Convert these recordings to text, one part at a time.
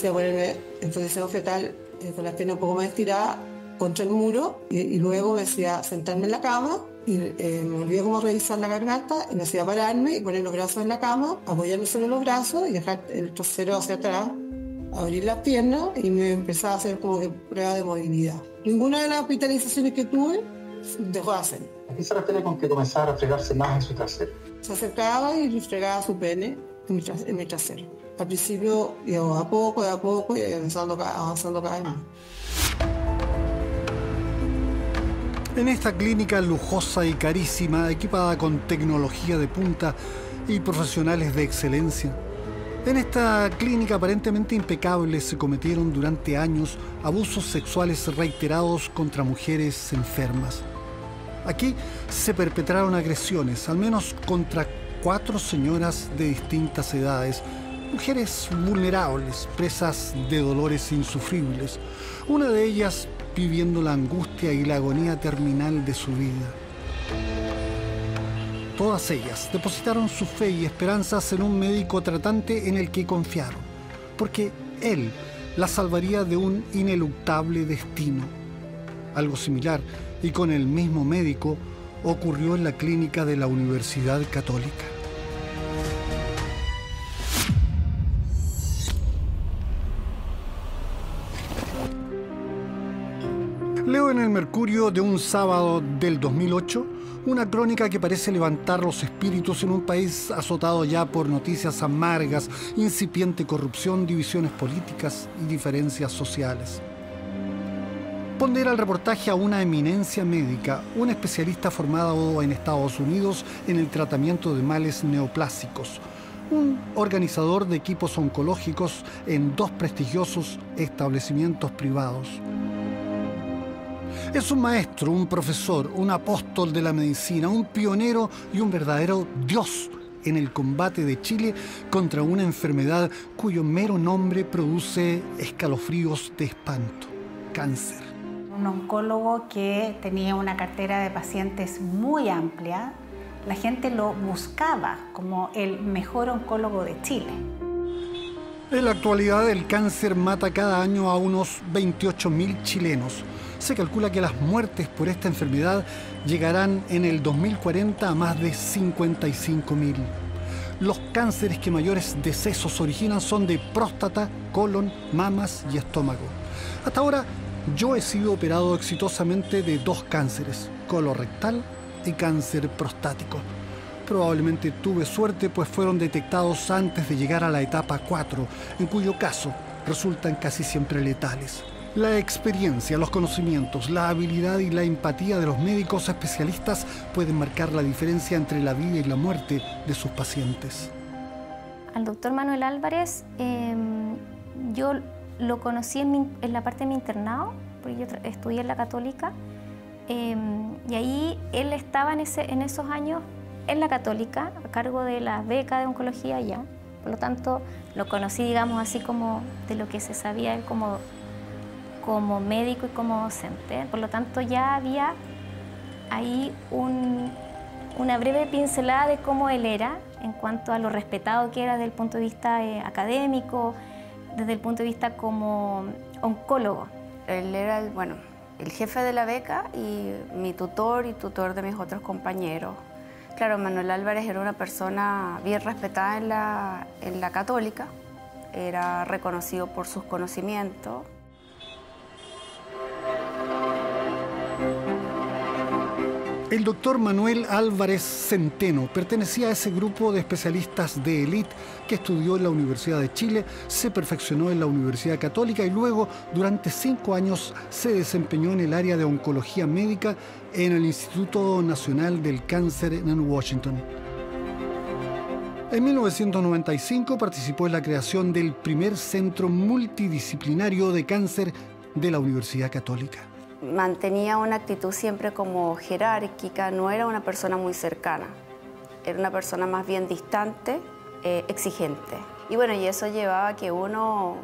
hacía ponerme en posición fetal con las piernas un poco más estiradas contra el muro y luego me hacía sentarme en la cama y me volvía como a revisar la garganta y me hacía pararme y poner los brazos en la cama, apoyarme sobre los brazos y dejar el trasero hacia atrás, abrir las piernas y me empezaba a hacer como que prueba de movilidad. Ninguna de las hospitalizaciones que tuve dejó de hacer. ¿A qué se refiere con que comenzara a fregarse más en su trasero? Se acercaba y le fregaba su pene en mi trasero. Al principio, de a poco, y avanzando cada vez más. En esta clínica lujosa y carísima, equipada con tecnología de punta y profesionales de excelencia, en esta clínica aparentemente impecable se cometieron durante años abusos sexuales reiterados contra mujeres enfermas. Aquí se perpetraron agresiones, al menos contra 4 señoras de distintas edades, mujeres vulnerables, presas de dolores insufribles, una de ellas viviendo la angustia y la agonía terminal de su vida. Todas ellas depositaron su fe y esperanzas en un médico tratante en el que confiaron, porque él las salvaría de un ineluctable destino. Algo similar, y con el mismo médico, ocurrió en la clínica de la Universidad Católica. Leo en el Mercurio de un sábado del 2008 una crónica que parece levantar los espíritus en un país azotado ya por noticias amargas, incipiente corrupción, divisiones políticas y diferencias sociales. Pondera el reportaje a una eminencia médica, un especialista formado en Estados Unidos en el tratamiento de males neoplásicos, un organizador de equipos oncológicos en 2 prestigiosos establecimientos privados. Es un maestro, un profesor, un apóstol de la medicina, un pionero y un verdadero dios en el combate de Chile contra una enfermedad cuyo mero nombre produce escalofríos de espanto: cáncer. Un oncólogo que tenía una cartera de pacientes muy amplia. La gente lo buscaba como el mejor oncólogo de Chile. En la actualidad, el cáncer mata cada año a unos 28.000 chilenos. Se calcula que las muertes por esta enfermedad llegarán en el 2040 a más de 55.000. Los cánceres que mayores decesos originan son de próstata, colon, mamas y estómago. Hasta ahora, yo he sido operado exitosamente de 2 cánceres, colorectal y cáncer prostático. Probablemente tuve suerte, pues fueron detectados antes de llegar a la etapa 4, en cuyo caso resultan casi siempre letales. La experiencia, los conocimientos, la habilidad y la empatía de los médicos especialistas pueden marcar la diferencia entre la vida y la muerte de sus pacientes. Al doctor Manuel Álvarez, yo lo conocí en la parte de mi internado, porque yo estudié en la Católica, y ahí él estaba en esos años en la Católica, a cargo de la beca de oncología allá. Por lo tanto, lo conocí, digamos, así como de lo que se sabía él como médico y como docente. Por lo tanto, ya había ahí una breve pincelada de cómo él era en cuanto a lo respetado que era desde el punto de vista académico, desde el punto de vista como oncólogo. Él era el jefe de la beca y mi tutor y tutor de mis otros compañeros. Claro, Manuel Álvarez era una persona bien respetada en la Católica, era reconocido por sus conocimientos. El doctor Manuel Álvarez Centeno pertenecía a ese grupo de especialistas de élite que estudió en la Universidad de Chile, se perfeccionó en la Universidad Católica y luego, durante 5 años, se desempeñó en el área de oncología médica en el Instituto Nacional del Cáncer en Washington. En 1995 participó en la creación del primer centro multidisciplinario de cáncer de la Universidad Católica. Mantenía una actitud siempre como jerárquica, no era una persona muy cercana, era una persona más bien distante, exigente. Y bueno, y eso llevaba a que uno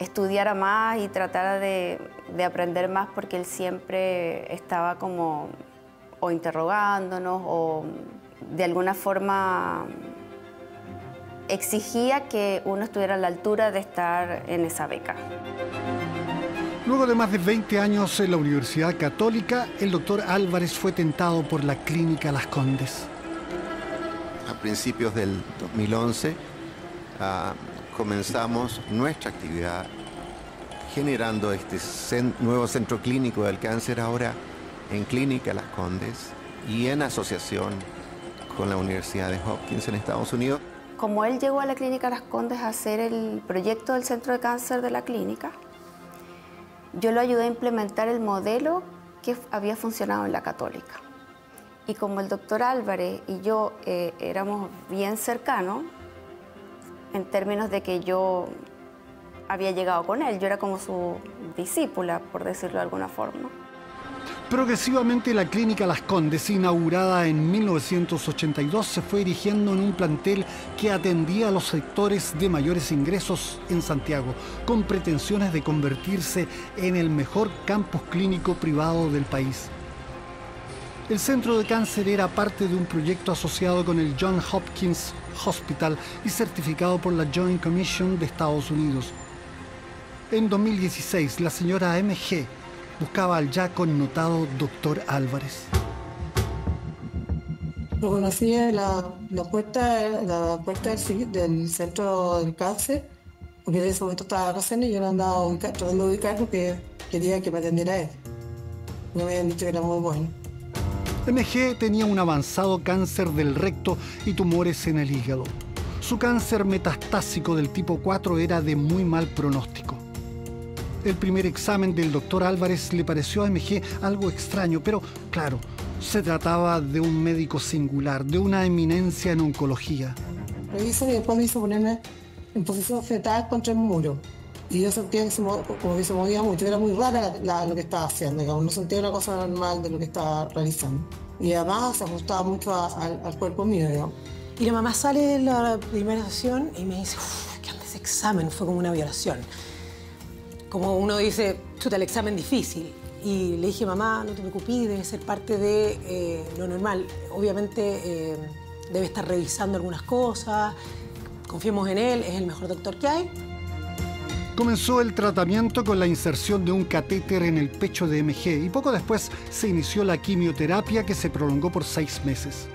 estudiara más y tratara de aprender más, porque él siempre estaba como o interrogándonos o de alguna forma exigía que uno estuviera a la altura de estar en esa beca. Luego de más de 20 años en la Universidad Católica, el doctor Álvarez fue tentado por la Clínica Las Condes. A principios del 2011 comenzamos nuestra actividad generando este nuevo centro clínico del cáncer, ahora en Clínica Las Condes y en asociación con la Universidad de Hopkins en Estados Unidos. Como él llegó a la Clínica Las Condes a hacer el proyecto del centro de cáncer de la clínica, yo lo ayudé a implementar el modelo que había funcionado en la Católica. Y como el doctor Álvarez y yo éramos bien cercanos, en términos de que yo había llegado con él, yo era como su discípula, por decirlo de alguna forma. Progresivamente la Clínica Las Condes, inaugurada en 1982, se fue erigiendo en un plantel que atendía a los sectores de mayores ingresos en Santiago, con pretensiones de convertirse en el mejor campus clínico privado del país. El centro de cáncer era parte de un proyecto asociado con el Johns Hopkins Hospital y certificado por la Joint Commission de Estados Unidos. En 2016, la señora MG buscaba al ya connotado doctor Álvarez. Lo conocí en la puerta del centro del cáncer, porque en ese momento estaba de vacaciones y yo lo andaba tratando de ubicar porque quería que me atendiera él. Me habían dicho que era muy bueno. MG tenía un avanzado cáncer del recto y tumores en el hígado. Su cáncer metastásico del tipo 4 era de muy mal pronóstico. El primer examen del doctor Álvarez le pareció a MG algo extraño, pero claro, se trataba de un médico singular, de una eminencia en oncología. Reviso y después me hizo ponerme en posición fetal contra el muro. Y yo sentía que como que se movía mucho, era muy rara lo que estaba haciendo, digamos. No sentía una cosa normal de lo que estaba realizando. Y además se ajustaba mucho al cuerpo mío, digamos. Y la mamá sale de la primera sesión y me dice, ¿qué onda ese examen? Fue como una violación. Como uno dice, chuta, el examen difícil. Y le dije, mamá, no te preocupes, debe ser parte de lo normal. Obviamente debe estar revisando algunas cosas, confiemos en él, es el mejor doctor que hay. Comenzó el tratamiento con la inserción de un catéter en el pecho de MG y poco después se inició la quimioterapia que se prolongó por 6 meses.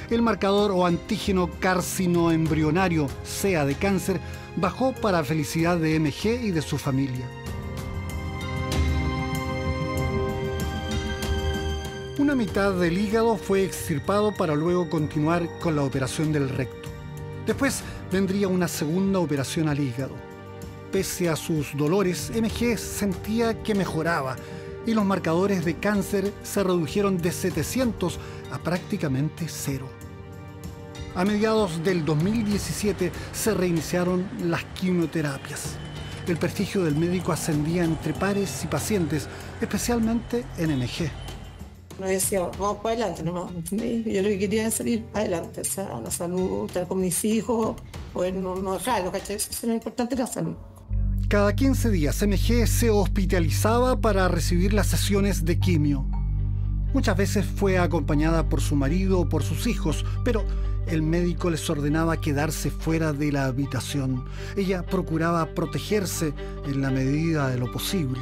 El marcador o antígeno carcinoembrionario, CEA de cáncer, bajó para felicidad de MG y de su familia. Una mitad del hígado fue extirpado para luego continuar con la operación del recto. Después vendría una segunda operación al hígado. Pese a sus dolores, MG sentía que mejoraba y los marcadores de cáncer se redujeron de 700 a prácticamente 0. A mediados del 2017 se reiniciaron las quimioterapias. El prestigio del médico ascendía entre pares y pacientes, especialmente en MG. No decía, vamos para adelante nomás. Yo lo que quería es salir adelante, o sea, la salud, estar con mis hijos, poder no dejarlo, ¿cachai? Eso es lo importante, la salud. Cada 15 días MG se hospitalizaba para recibir las sesiones de quimio. Muchas veces fue acompañada por su marido o por sus hijos, pero el médico les ordenaba quedarse fuera de la habitación. Ella procuraba protegerse en la medida de lo posible.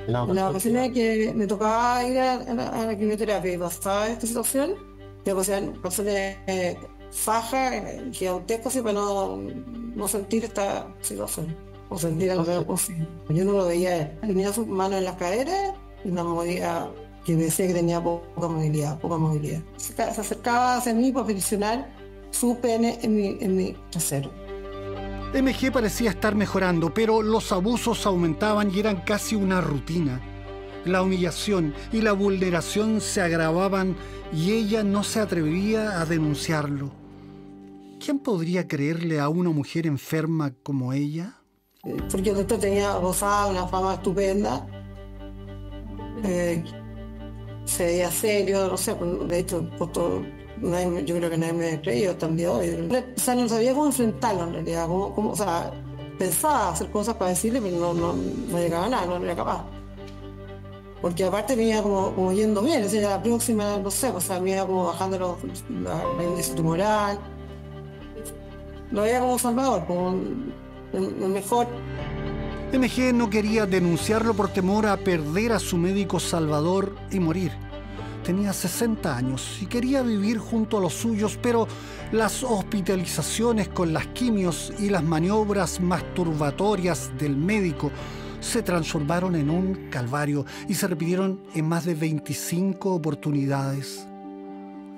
La ocasión en que me tocaba ir a la quimioterapia y pasaba esta situación, me pusieron faja, gigantesco así para no sentir esta situación, o sentir algo posible. Yo no lo veía, tenía sus manos en las caderas y una movía que me decía que tenía poca movilidad. Se acercaba hacia mí para peticionar su pene en mi trasero. MG parecía estar mejorando, pero los abusos aumentaban y eran casi una rutina. La humillación y la vulneración se agravaban y ella no se atrevía a denunciarlo. ¿Quién podría creerle a una mujer enferma como ella? Porque el doctor gozaba una fama estupenda. Se veía serio, no sé, de hecho, yo creo que nadie me ha creído también hoy. O sea, no sabía cómo enfrentarlo en realidad, o sea, pensaba hacer cosas para decirle, pero no llegaba a nada, no era capaz. Porque aparte venía como yendo bien, o sea, la próxima, no sé, o sea, venía como bajando la índice tumoral. lo veía como salvador, como el mejor. MG no quería denunciarlo por temor a perder a su médico salvador y morir. Tenía 60 años y quería vivir junto a los suyos, pero las hospitalizaciones con las quimios y las maniobras masturbatorias del médico se transformaron en un calvario y se repitieron en más de 25 oportunidades.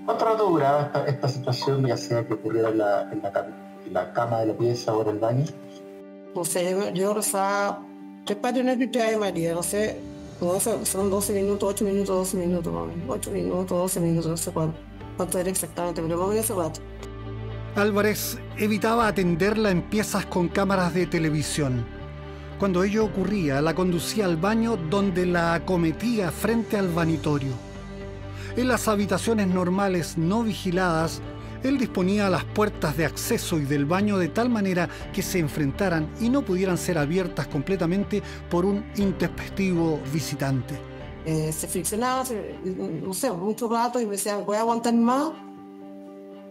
¿Cuánto rato duraba esta situación, ya sea que ocurriera en la cama de la pieza o en el baño? No sé, yo rezaba 3 Padre Nuestro y 3 Ave María, no sé, son 12 minutos, 8 minutos, 12 minutos, más o menos. 8 minutos, 12 minutos, no sé cuánto era exactamente, pero más o menos ese rato. Álvarez evitaba atenderla en piezas con cámaras de televisión. Cuando ello ocurría, la conducía al baño donde la acometía frente al vanitorio. En las habitaciones normales no vigiladas, él disponía las puertas de acceso y del baño de tal manera que se enfrentaran y no pudieran ser abiertas completamente por un intempestivo visitante. Se friccionaba, no sé, mucho rato y me decía, ¿me puede aguantar más?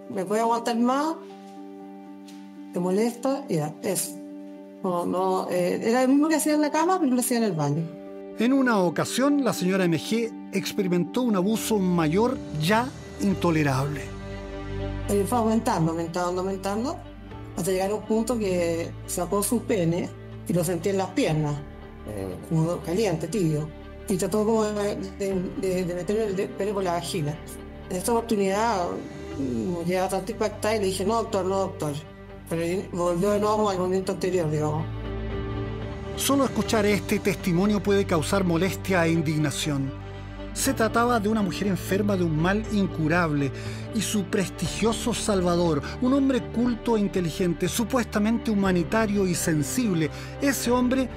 ¿Me puede aguantar más? ¿Te molesta? Y ya, eso. Era el mismo que hacía en la cama, pero lo hacía en el baño. En una ocasión, la señora MG experimentó un abuso mayor ya intolerable. Fue aumentando, hasta llegar a un punto que sacó su pene y lo sentí en las piernas, como caliente, tibio, y trató como de meter el pene por la vagina. En esta oportunidad me llegaba tanto impactada y le dije, no doctor, pero volvió de nuevo al momento anterior, digamos. Solo escuchar este testimonio puede causar molestia e indignación. Se trataba de una mujer enferma de un mal incurable y su prestigioso salvador, un hombre culto e inteligente, supuestamente humanitario y sensible. Ese hombre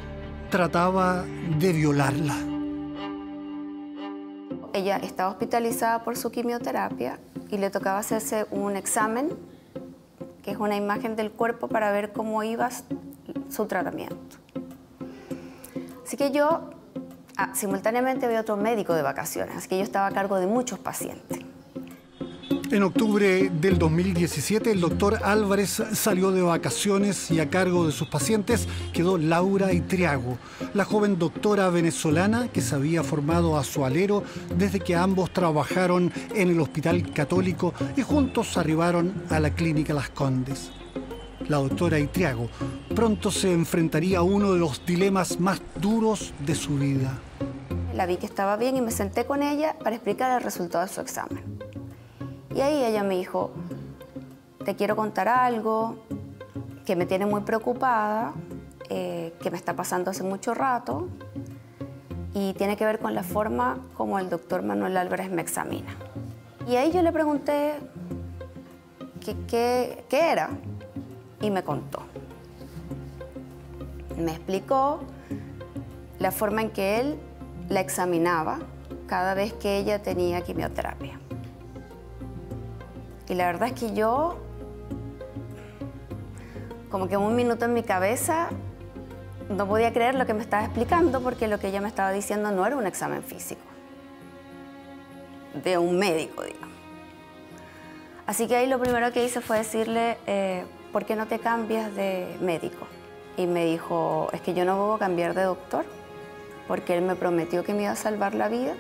trataba de violarla. Ella estaba hospitalizada por su quimioterapia y le tocaba hacerse un examen, que es una imagen del cuerpo para ver cómo iba su tratamiento. Así que yo simultáneamente había otro médico de vacaciones, así que yo estaba a cargo de muchos pacientes. En octubre del 2017, el doctor Álvarez salió de vacaciones y a cargo de sus pacientes quedó Laura Itriago, la joven doctora venezolana que se había formado a su alero desde que ambos trabajaron en el Hospital Católico y juntos arribaron a la Clínica Las Condes. La doctora Itriago pronto se enfrentaría a uno de los dilemas más duros de su vida. La vi que estaba bien y me senté con ella para explicar el resultado de su examen. Y ahí ella me dijo, te quiero contar algo que me tiene muy preocupada, que me está pasando hace mucho rato y tiene que ver con la forma como el doctor Manuel Álvarez me examina. Y ahí yo le pregunté qué era. Y me contó. Me explicó la forma en que él la examinaba cada vez que ella tenía quimioterapia. Y la verdad es que yo, como que un minuto en mi cabeza, no podía creer lo que me estaba explicando porque lo que ella me estaba diciendo no era un examen físico de un médico, digamos. Así que ahí lo primero que hice fue decirle, ¿por qué no te cambias de médico? Y me dijo, es que yo no puedo cambiar de doctor porque él me prometió que me iba a salvar la vida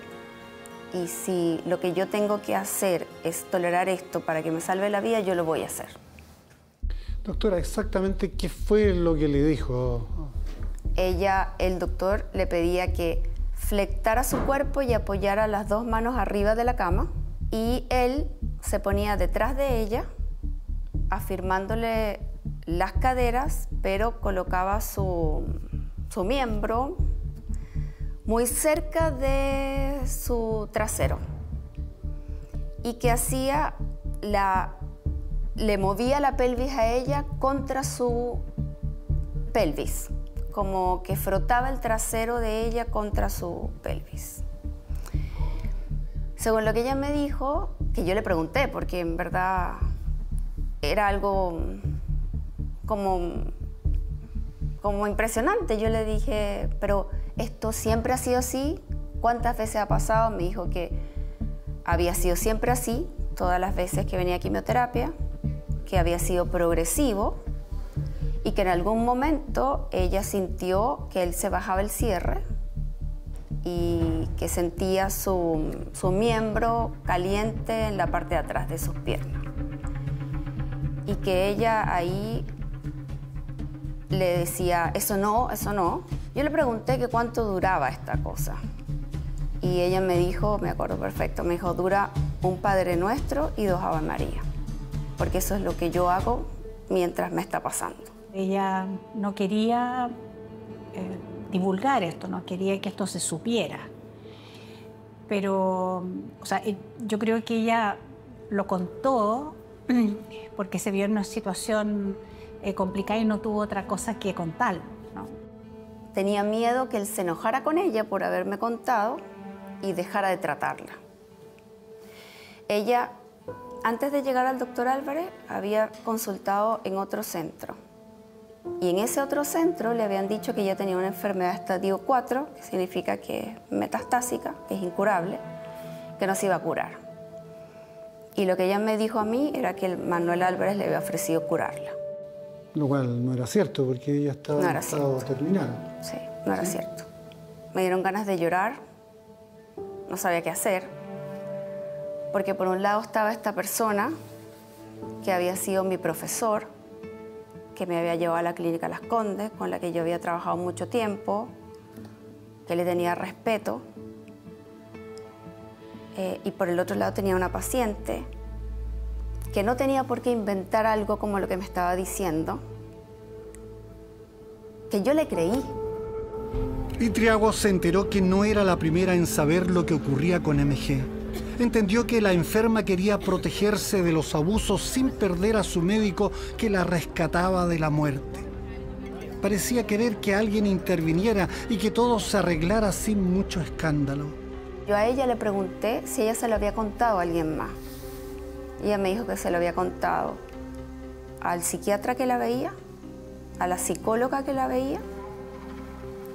y si lo que yo tengo que hacer es tolerar esto para que me salve la vida, yo lo voy a hacer. Doctora, exactamente qué fue lo que le dijo. El doctor le pedía que flectara su cuerpo y apoyara las 2 manos arriba de la cama y él se ponía detrás de ella afirmándole las caderas, pero colocaba su miembro muy cerca de su trasero y que hacía le movía la pelvis a ella contra su pelvis, como que frotaba el trasero de ella contra su pelvis. Según lo que ella me dijo, que yo le pregunté, porque en verdad era algo como impresionante. Yo le dije, pero ¿esto siempre ha sido así? ¿Cuántas veces ha pasado? Me dijo que había sido siempre así, todas las veces que venía a quimioterapia. que había sido progresivo y que en algún momento ella sintió que él se bajaba el cierre y que sentía su miembro caliente en la parte de atrás de sus piernas. Y que ella ahí le decía, eso no, eso no. Yo le pregunté que cuánto duraba esta cosa. Y ella me dijo, me acuerdo perfecto, me dijo, dura un Padre Nuestro y 2 Ave María. Porque eso es lo que yo hago mientras me está pasando. Ella no quería divulgar esto, no quería que esto se supiera. Pero, o sea, yo creo que ella lo contó porque se vio en una situación complicada y no tuvo otra cosa que contar, ¿no? Tenía miedo que él se enojara con ella por haberme contado y dejara de tratarla. Ella, antes de llegar al doctor Álvarez, había consultado en otro centro. Y en ese otro centro le habían dicho que ella tenía una enfermedad estadio 4, que significa que es metastásica, que es incurable, que no se iba a curar. Y lo que ella me dijo a mí era que el Manuel Álvarez le había ofrecido curarla. Lo cual no era cierto, porque ella estaba en estado terminal. Sí, no era cierto. Me dieron ganas de llorar, no sabía qué hacer, porque por un lado estaba esta persona que había sido mi profesor, que me había llevado a la clínica Las Condes, con la que yo había trabajado mucho tiempo, que le tenía respeto. Y por el otro lado tenía una paciente que no tenía por qué inventar algo como lo que me estaba diciendo, que yo le creí. Itriago se enteró que no era la primera en saber lo que ocurría con MG. Entendió que la enferma quería protegerse de los abusos sin perder a su médico que la rescataba de la muerte. Parecía querer que alguien interviniera y que todo se arreglara sin mucho escándalo. Yo a ella le pregunté si ella se lo había contado a alguien más. Ella me dijo que se lo había contado al psiquiatra que la veía, a la psicóloga que la veía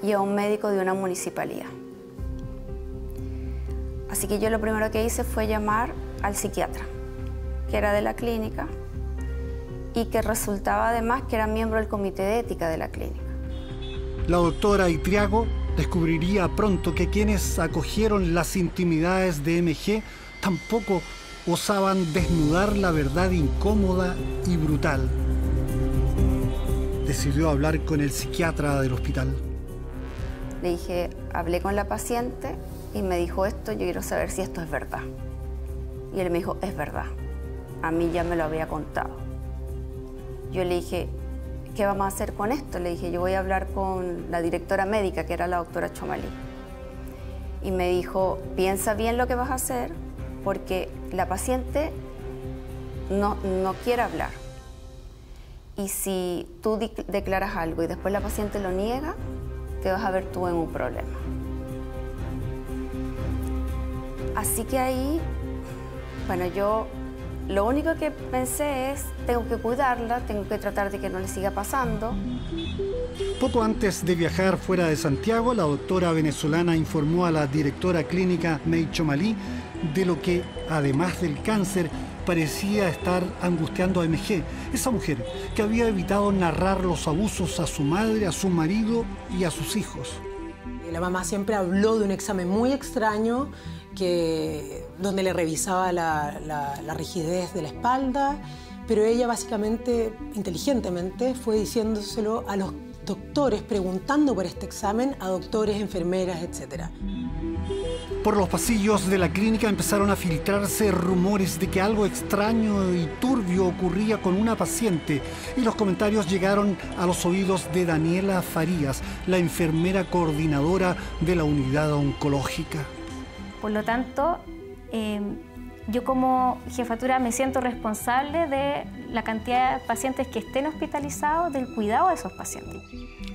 y a un médico de una municipalidad. Así que yo lo primero que hice fue llamar al psiquiatra, que era de la clínica y que resultaba además que era miembro del comité de ética de la clínica. La doctora Itriago descubriría pronto que quienes acogieron las intimidades de MG tampoco osaban desnudar la verdad incómoda y brutal. Decidió hablar con el psiquiatra del hospital. Le dije, hablé con la paciente y me dijo esto, yo quiero saber si esto es verdad. Y él me dijo, es verdad, a mí ya me lo había contado. Yo le dije, ¿qué vamos a hacer con esto? Le dije, yo voy a hablar con la directora médica, que era la doctora Chomalí. Y me dijo, piensa bien lo que vas a hacer, porque la paciente no quiere hablar. Y si tú declaras algo y después la paciente lo niega, te vas a ver tú en un problema. Así que ahí, bueno, yo lo único que pensé es, tengo que cuidarla, tengo que tratar de que no le siga pasando. Poco antes de viajar fuera de Santiago, la doctora venezolana informó a la directora clínica May Chomalí de lo que, además del cáncer, parecía estar angustiando a MG, esa mujer que había evitado narrar los abusos a su madre, a su marido y a sus hijos. La mamá siempre habló de un examen muy extraño donde le revisaba la rigidez de la espalda, pero ella básicamente, inteligentemente, fue diciéndoselo a los doctores, preguntando por este examen a doctores, enfermeras, etc. Por los pasillos de la clínica empezaron a filtrarse rumores de que algo extraño y turbio ocurría con una paciente, y los comentarios llegaron a los oídos de Daniela Farías, la enfermera coordinadora de la unidad oncológica. Por lo tanto, yo como jefatura me siento responsable de la cantidad de pacientes que estén hospitalizados, del cuidado de esos pacientes.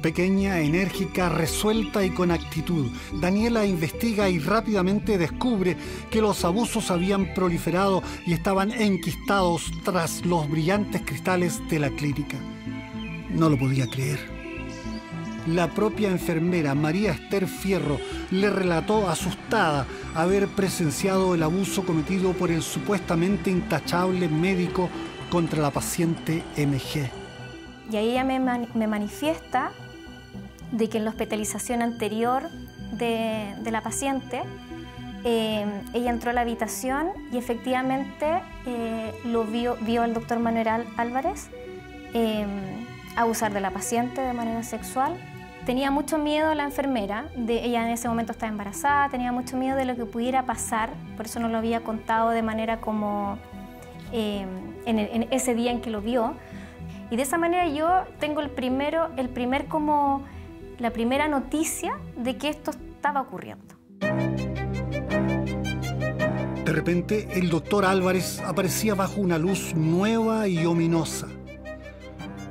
Pequeña, enérgica, resuelta y con actitud, Daniela investiga y rápidamente descubre que los abusos habían proliferado y estaban enquistados tras los brillantes cristales de la clínica. No lo podía creer. La propia enfermera María Esther Fierro le relató asustada haber presenciado el abuso cometido por el supuestamente intachable médico contra la paciente MG. Y ahí ella me manifiesta de que en la hospitalización anterior de la paciente, ella entró a la habitación y efectivamente lo vio al doctor Manuel Álvarez abusar de la paciente de manera sexual. Tenía mucho miedo la enfermera, ella en ese momento estaba embarazada, tenía mucho miedo de lo que pudiera pasar, por eso no lo había contado de manera como en ese día en que lo vio. Y de esa manera yo tengo la primera noticia de que esto estaba ocurriendo. De repente, el doctor Álvarez aparecía bajo una luz nueva y ominosa.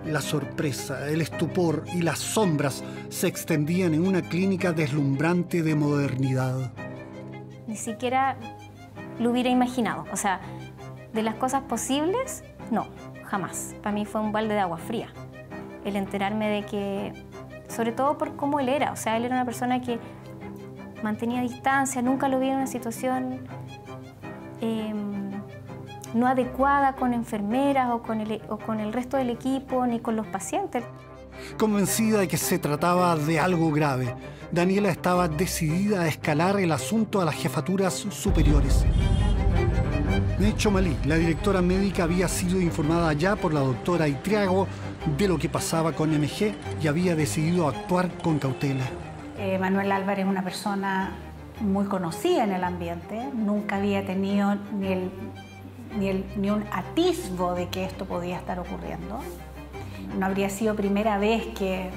La sorpresa, el estupor y las sombras se extendían en una clínica deslumbrante de modernidad. Ni siquiera lo hubiera imaginado. O sea, de las cosas posibles, no, jamás. Para mí fue un balde de agua fría. El enterarme de que, sobre todo por cómo él era. O sea, él era una persona que mantenía distancia, nunca lo vi en una situación no adecuada con enfermeras o con el resto del equipo, ni con los pacientes. Convencida de que se trataba de algo grave, Daniela estaba decidida a escalar el asunto a las jefaturas superiores. Necho Malí, la directora médica, había sido informada ya por la doctora Itriago de lo que pasaba con MG y había decidido actuar con cautela. Manuel Álvarez es una persona muy conocida en el ambiente, nunca había tenido ni un atisbo de que esto podía estar ocurriendo. No habría sido primera vez que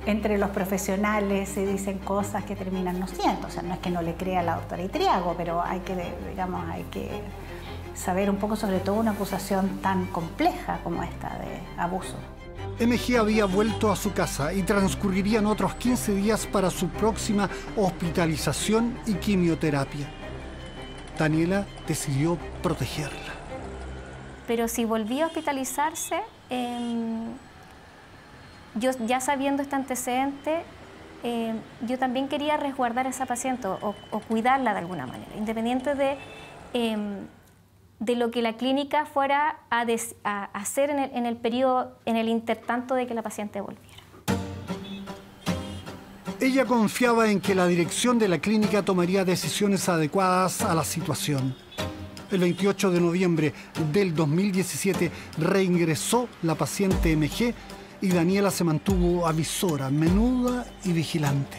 entre los profesionales se dicen cosas que terminan no siendo. O sea, no es que no le crea a la doctora Itriago, pero hay que saber un poco, sobre todo una acusación tan compleja como esta de abuso. MG había vuelto a su casa y transcurrirían otros 15 días para su próxima hospitalización y quimioterapia. Daniela decidió protegerla. Pero si volvía a hospitalizarse, yo ya sabiendo este antecedente, yo también quería resguardar a esa paciente o cuidarla de alguna manera, independiente de lo que la clínica fuera a hacer en el periodo, en el intertanto de que la paciente volviera. Ella confiaba en que la dirección de la clínica tomaría decisiones adecuadas a la situación. El 28 de noviembre del 2017 reingresó la paciente MG y Daniela se mantuvo avisora, menuda y vigilante.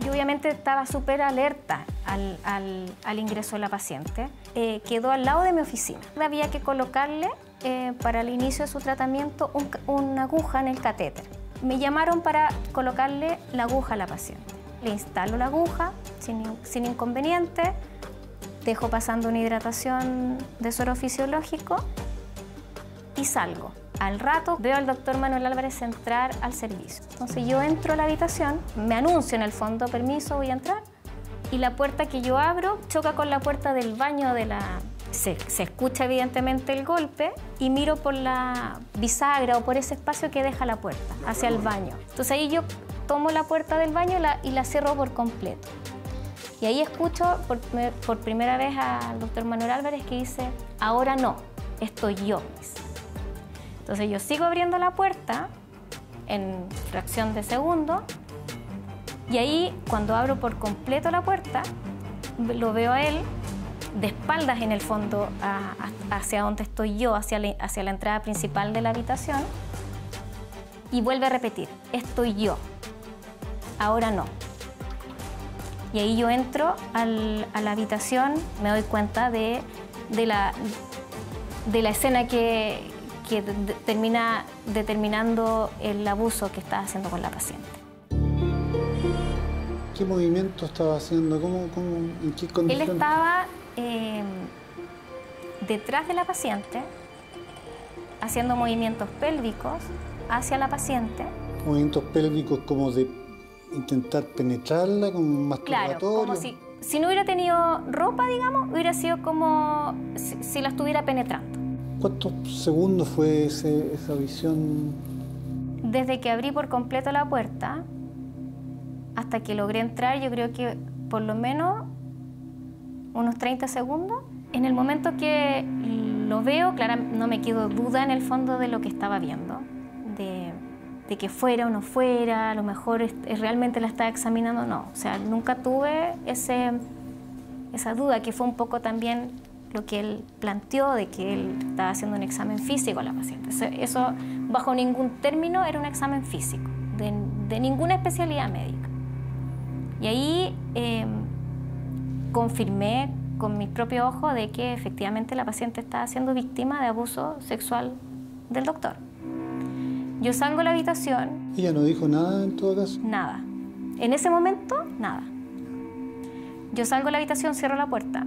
Yo obviamente estaba súper alerta al ingreso de la paciente. Quedó al lado de mi oficina. Había que colocarle para el inicio de su tratamiento una aguja en el catéter. Me llamaron para colocarle la aguja a la paciente. Le instalo la aguja sin inconveniente. Dejo pasando una hidratación de suero fisiológico y salgo. Al rato veo al doctor Manuel Álvarez entrar al servicio. Entonces yo entro a la habitación, me anuncio en el fondo, permiso, voy a entrar, y la puerta que yo abro choca con la puerta del baño de la... Se escucha evidentemente el golpe y miro por la bisagra o por ese espacio que deja la puerta hacia el baño. Entonces ahí yo tomo la puerta del baño y la cierro por completo. Y ahí escucho por primera vez al doctor Manuel Álvarez que dice: ahora no, estoy yo. Entonces yo sigo abriendo la puerta en fracción de segundo y ahí cuando abro por completo la puerta lo veo a él de espaldas en el fondo hacia donde estoy yo, hacia la entrada principal de la habitación, y vuelve a repetir: estoy yo, ahora no. Y ahí yo entro a la habitación, me doy cuenta de la escena que termina determinando el abuso que estaba haciendo con la paciente. ¿Qué movimiento estaba haciendo? ¿En qué condiciones? Él estaba detrás de la paciente, haciendo movimientos pélvicos hacia la paciente. ¿Movimientos pélvicos como de intentar penetrarla con masturbatorio? Claro, como si no hubiera tenido ropa, digamos, hubiera sido como si la estuviera penetrando. ¿Cuántos segundos fue esa visión? Desde que abrí por completo la puerta hasta que logré entrar, yo creo que por lo menos unos 30 segundos. En el momento que lo veo, claro, no me quedo duda en el fondo de lo que estaba viendo, de que fuera o no fuera, a lo mejor realmente la estaba examinando o no. O sea, nunca tuve esa duda, que fue un poco también lo que él planteó, de que él estaba haciendo un examen físico a la paciente. Eso bajo ningún término era un examen físico, de ninguna especialidad médica. Y ahí confirmé con mis propios ojos de que efectivamente la paciente estaba siendo víctima de abuso sexual del doctor. Yo salgo de la habitación. ¿Ella no dijo nada en todo caso? Nada. En ese momento, nada. Yo salgo de la habitación, cierro la puerta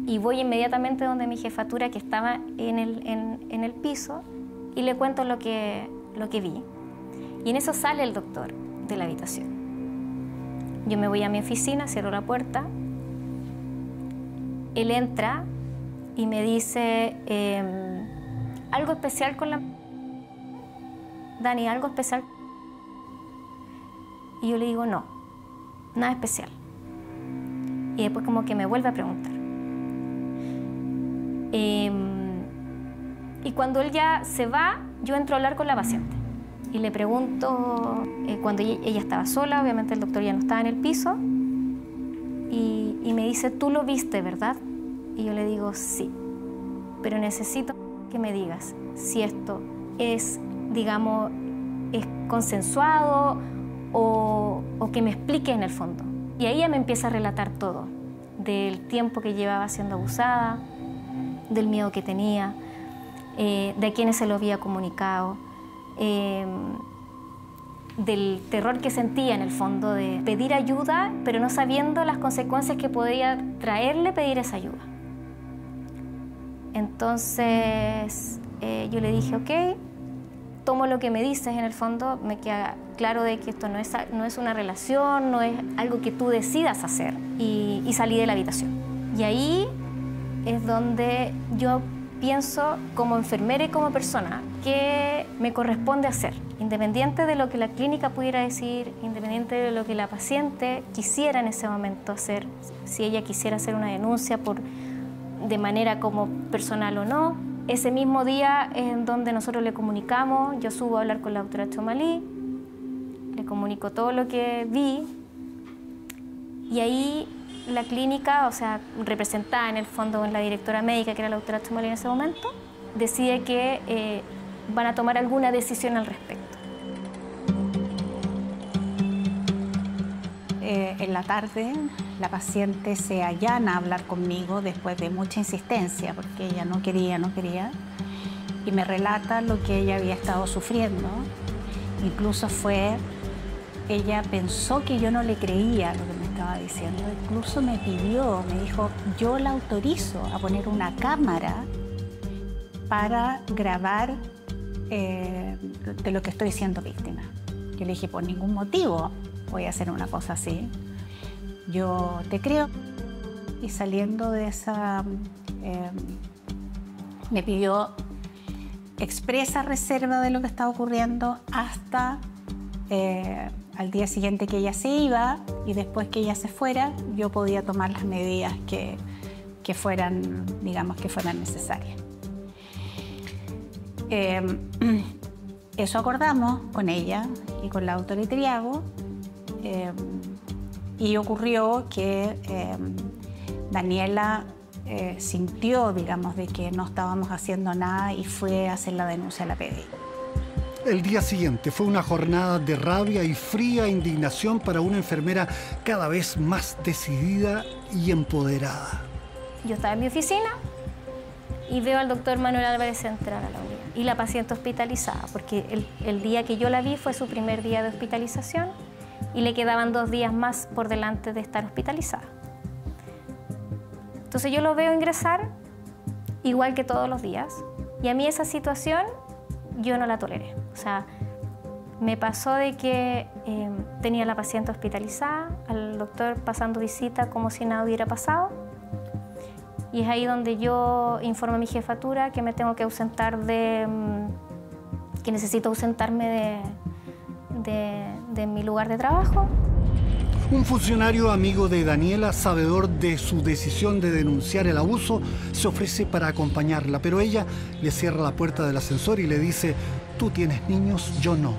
y voy inmediatamente donde mi jefatura, que estaba en el piso, y le cuento lo que vi. Y en eso sale el doctor de la habitación. Yo me voy a mi oficina, cierro la puerta. Él entra y me dice, algo especial con la... Dani, ¿algo especial? Y yo le digo, no, nada especial. Y después como que me vuelve a preguntar. Y cuando él ya se va, yo entro a hablar con la paciente. Y le pregunto, cuando ella estaba sola, obviamente el doctor ya no estaba en el piso, y me dice, tú lo viste, ¿verdad? Y yo le digo, sí, pero necesito que me digas si esto es, digamos, es consensuado o que me explique en el fondo. Y ahí ella me empieza a relatar todo, del tiempo que llevaba siendo abusada, del miedo que tenía, de a quienes se lo había comunicado, del terror que sentía en el fondo de pedir ayuda, pero no sabiendo las consecuencias que podía traerle pedir esa ayuda. Entonces yo le dije, ok, tomo lo que me dices en el fondo, me queda claro de que esto no es una relación, no es algo que tú decidas hacer, y salí de la habitación. Y ahí es donde yo pienso como enfermera y como persona qué me corresponde hacer, independiente de lo que la clínica pudiera decir, independiente de lo que la paciente quisiera en ese momento hacer, si ella quisiera hacer una denuncia de manera como personal o no. Ese mismo día es en donde nosotros le comunicamos, yo subo a hablar con la doctora Chomalí, le comunico todo lo que vi, y ahí la clínica, o sea, representada en el fondo en la directora médica, que era la doctora Chomalí en ese momento, decide que van a tomar alguna decisión al respecto. En la tarde, la paciente se allana a hablar conmigo después de mucha insistencia, porque ella no quería, y me relata lo que ella había estado sufriendo. Incluso ella pensó que yo no le creía lo que me estaba diciendo, incluso me dijo, yo la autorizo a poner una cámara para grabar de lo que estoy siendo víctima. Yo le dije, por ningún motivo voy a hacer una cosa así. Yo te creo. Y saliendo de esa, me pidió expresa reserva de lo que estaba ocurriendo hasta al día siguiente que ella se iba, y después que ella se fuera, yo podía tomar las medidas que fueran, digamos, que fueran necesarias. Eso acordamos con ella y con la doctora Itriago, y ocurrió que Daniela sintió, digamos, de que no estábamos haciendo nada y fue a hacer la denuncia a la PDI. El día siguiente fue una jornada de rabia y fría indignación para una enfermera cada vez más decidida y empoderada. Yo estaba en mi oficina y veo al doctor Manuel Álvarez entrar a la unidad y la paciente hospitalizada, porque el día que yo la vi fue su primer día de hospitalización y le quedaban 2 días más por delante de estar hospitalizada. Entonces yo lo veo ingresar igual que todos los días, y a mí esa situación yo no la toleré. O sea, me pasó de que tenía a la paciente hospitalizada, al doctor pasando visita como si nada hubiera pasado, y es ahí donde yo informo a mi jefatura que me tengo que ausentar que necesito ausentarme de mi lugar de trabajo. Un funcionario amigo de Daniela, sabedor de su decisión de denunciar el abuso, se ofrece para acompañarla, pero ella le cierra la puerta del ascensor y le dice: tú tienes niños, yo no.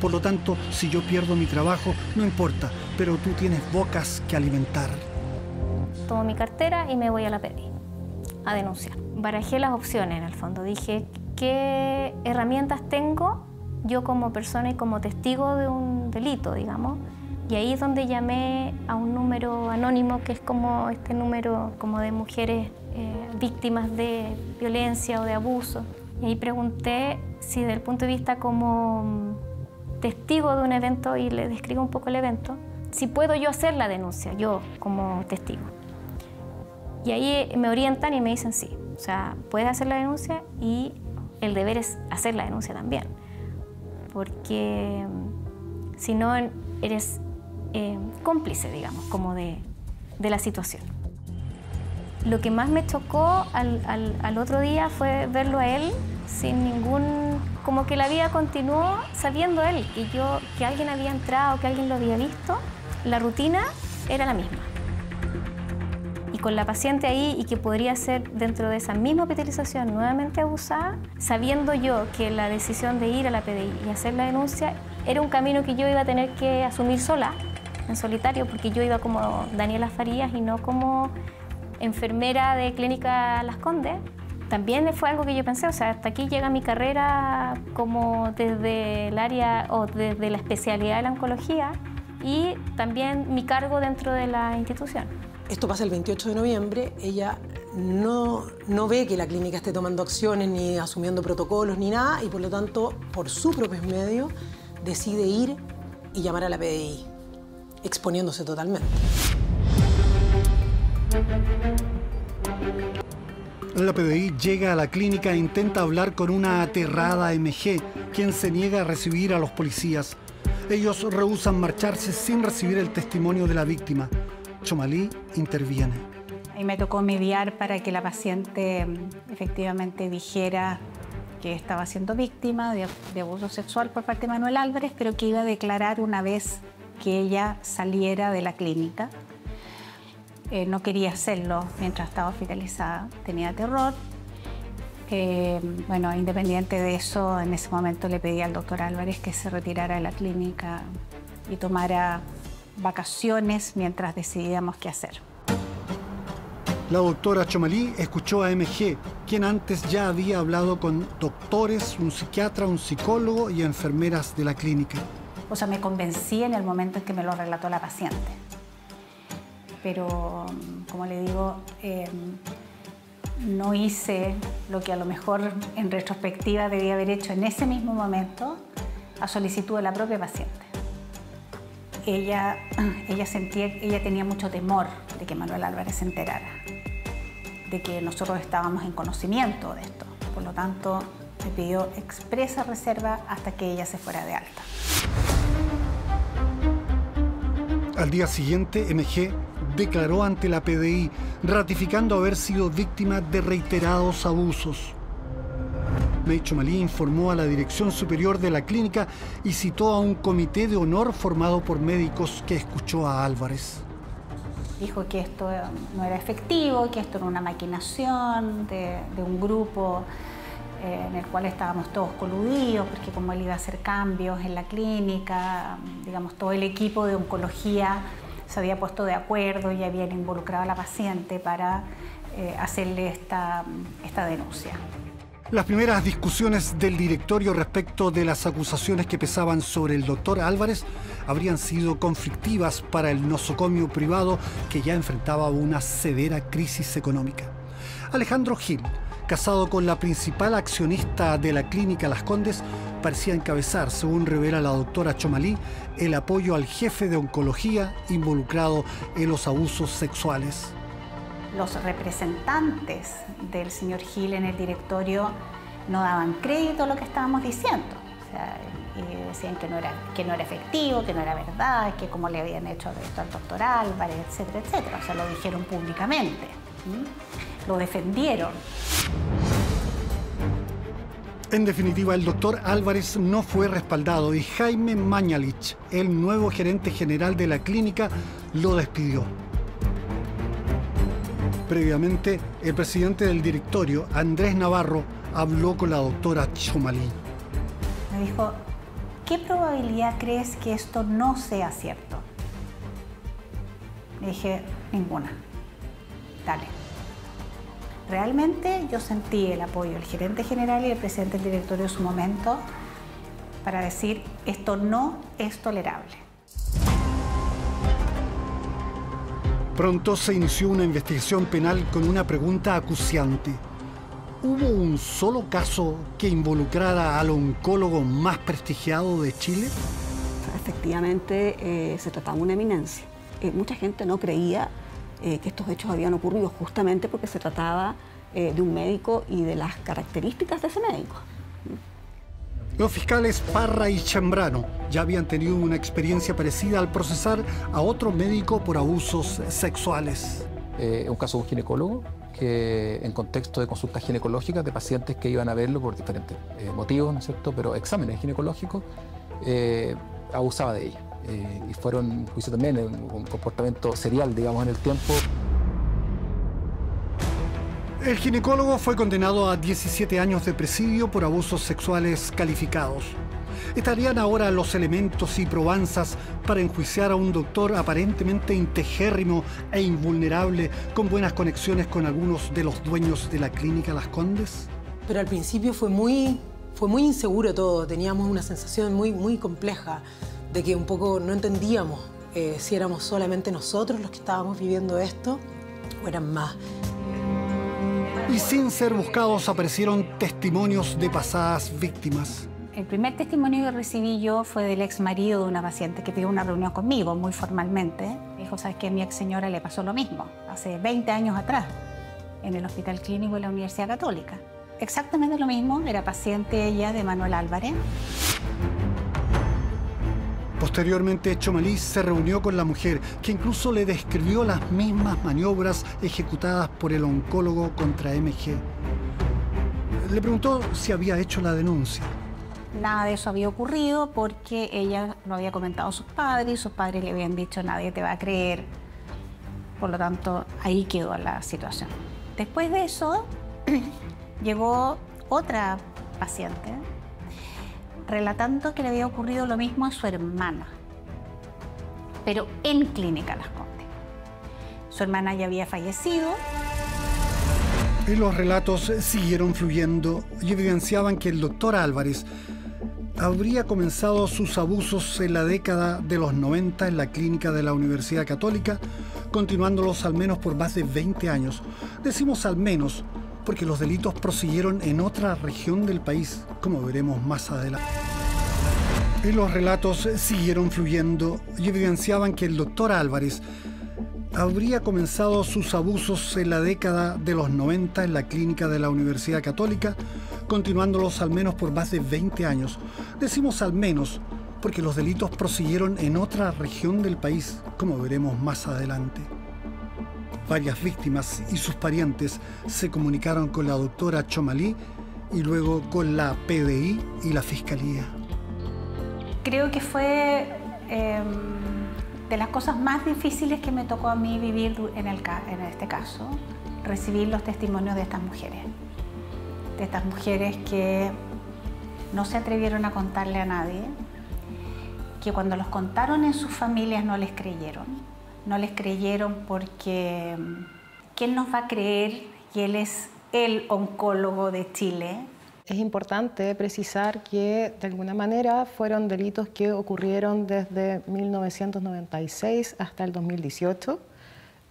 Por lo tanto, si yo pierdo mi trabajo, no importa, pero tú tienes bocas que alimentar. Tomo mi cartera y me voy a la PDI a denunciar. Barajé las opciones en el fondo. Dije, ¿qué herramientas tengo yo como persona y como testigo de un delito, digamos? Y ahí es donde llamé a un número anónimo, que es como este número como de mujeres víctimas de violencia o de abuso. Y ahí pregunté si desde el punto de vista como testigo de un evento, y le describo un poco el evento, si puedo yo hacer la denuncia, yo como testigo. Y ahí me orientan y me dicen sí. O sea, puedes hacer la denuncia y el deber es hacer la denuncia también. Porque si no eres cómplice, digamos, como de la situación. Lo que más me chocó al otro día fue verlo a él sin ningún... Como que la vida continuó sabiendo él que alguien había entrado, que alguien lo había visto. La rutina era la misma. Y con la paciente ahí, y que podría ser dentro de esa misma hospitalización nuevamente abusada, sabiendo yo que la decisión de ir a la PDI y hacer la denuncia era un camino que yo iba a tener que asumir sola, en solitario, porque yo iba como Daniela Farías y no como enfermera de Clínica Las Condes. También fue algo que yo pensé, o sea, hasta aquí llega mi carrera como desde el área o desde la especialidad de la oncología, y también mi cargo dentro de la institución. Esto pasa el 28 de noviembre, ella no ve que la clínica esté tomando acciones, ni asumiendo protocolos, ni nada, y por lo tanto, por su propio medio, decide ir y llamar a la PDI, exponiéndose totalmente. La PDI llega a la clínica e intenta hablar con una aterrada MG, quien se niega a recibir a los policías. Ellos rehúsan marcharse sin recibir el testimonio de la víctima. Chomalí interviene. Y me tocó mediar para que la paciente efectivamente dijera que estaba siendo víctima de abuso sexual por parte de Manuel Álvarez, pero que iba a declarar una vez que ella saliera de la clínica. No quería hacerlo mientras estaba hospitalizada, tenía terror. Bueno, independiente de eso, en ese momento le pedí al doctor Álvarez que se retirara de la clínica y tomara vacaciones mientras decidíamos qué hacer. La doctora Chomalí escuchó a MG, quien antes ya había hablado con doctores, un psiquiatra, un psicólogo y enfermeras de la clínica. O sea, me convencí en el momento en que me lo relató la paciente. Pero, como le digo, no hice lo que a lo mejor en retrospectiva debía haber hecho en ese mismo momento a solicitud de la propia paciente. Ella tenía mucho temor de que Manuel Álvarez se enterara, de que nosotros estábamos en conocimiento de esto. Por lo tanto, me pidió expresa reserva hasta que ella se fuera de alta. Al día siguiente, MG declaró ante la PDI, ratificando haber sido víctima de reiterados abusos. May Chomalí informó a la dirección superior de la clínica y citó a un comité de honor formado por médicos que escuchó a Álvarez. Dijo que esto no era efectivo, que esto era una maquinación de un grupo en el cual estábamos todos coludidos, porque como él iba a hacer cambios en la clínica, digamos, todo el equipo de oncología se había puesto de acuerdo y habían involucrado a la paciente para hacerle esta denuncia. Las primeras discusiones del directorio respecto de las acusaciones que pesaban sobre el doctor Álvarez habrían sido conflictivas para el nosocomio privado, que ya enfrentaba una severa crisis económica. Alejandro Gil, casado con la principal accionista de la clínica Las Condes, parecía encabezar, según revela la doctora Chomalí, el apoyo al jefe de oncología involucrado en los abusos sexuales. Los representantes del señor Gil en el directorio no daban crédito a lo que estábamos diciendo. O sea, y decían que no era efectivo, que no era verdad, que como le habían hecho esto al doctor Álvarez, etcétera, etcétera. O sea, lo dijeron públicamente. Lo defendieron. En definitiva, el doctor Álvarez no fue respaldado y Jaime Mañalich, el nuevo gerente general de la clínica, lo despidió. Previamente, el presidente del directorio, Andrés Navarro, habló con la doctora Chomalí. Me dijo, ¿qué probabilidad crees que esto no sea cierto? Le dije, ninguna. Dale. Realmente yo sentí el apoyo del gerente general y del presidente del directorio en su momento para decir, esto no es tolerable. Pronto se inició una investigación penal con una pregunta acuciante. ¿Hubo un solo caso que involucrara al oncólogo más prestigiado de Chile? Efectivamente, se trataba de una eminencia. Mucha gente no creía que estos hechos habían ocurrido justamente porque se trataba de un médico y de las características de ese médico. Los fiscales Parra y Chambrano ya habían tenido una experiencia parecida al procesar a otro médico por abusos sexuales. Un caso de un ginecólogo que en contexto de consultas ginecológicas de pacientes que iban a verlo por diferentes motivos, ¿no es cierto?, pero exámenes ginecológicos, abusaba de ella. Y fueron, en juicio también, un comportamiento serial, digamos, en el tiempo. El ginecólogo fue condenado a 17 años de presidio por abusos sexuales calificados. Estarían ahora los elementos y probanzas para enjuiciar a un doctor aparentemente integérrimo e invulnerable, con buenas conexiones con algunos de los dueños de la clínica Las Condes. Pero al principio fue muy inseguro todo. Teníamos una sensación muy compleja de que un poco no entendíamos si éramos solamente nosotros los que estábamos viviendo esto o eran más. Y sin ser buscados aparecieron testimonios de pasadas víctimas. El primer testimonio que recibí yo fue del ex marido de una paciente que pidió una reunión conmigo muy formalmente. Dijo, ¿sabes qué? A mi ex señora le pasó lo mismo, hace 20 años atrás, en el Hospital Clínico de la Universidad Católica. Exactamente lo mismo, era paciente ella de Manuel Álvarez. Posteriormente, Chomalí se reunió con la mujer, que incluso le describió las mismas maniobras ejecutadas por el oncólogo contra MG. Le preguntó si había hecho la denuncia. Nada de eso había ocurrido porque ella lo había comentado a sus padres y sus padres le habían dicho nadie te va a creer. Por lo tanto, ahí quedó la situación. Después de eso, llegó otra paciente relatando que le había ocurrido lo mismo a su hermana, pero en Clínica Las Condes. Su hermana ya había fallecido. Y los relatos siguieron fluyendo y evidenciaban que el doctor Álvarez habría comenzado sus abusos en la década de los 90 en la clínica de la Universidad Católica, continuándolos al menos por más de 20 años. Decimos al menos porque los delitos prosiguieron en otra región del país, como veremos más adelante. Y los relatos siguieron fluyendo y evidenciaban que el doctor Álvarez habría comenzado sus abusos en la década de los 90 en la clínica de la Universidad Católica, continuándolos al menos por más de 20 años. Decimos al menos porque los delitos prosiguieron en otra región del país, como veremos más adelante. Varias víctimas y sus parientes se comunicaron con la doctora Chomalí y luego con la PDI y la Fiscalía. Creo que fue de las cosas más difíciles que me tocó a mí vivir en este caso, recibir los testimonios de estas mujeres que no se atrevieron a contarle a nadie, que cuando los contaron en sus familias no les creyeron porque ¿quién nos va a creer que él es el oncólogo de Chile? Es importante precisar que de alguna manera fueron delitos que ocurrieron desde 1996 hasta el 2018,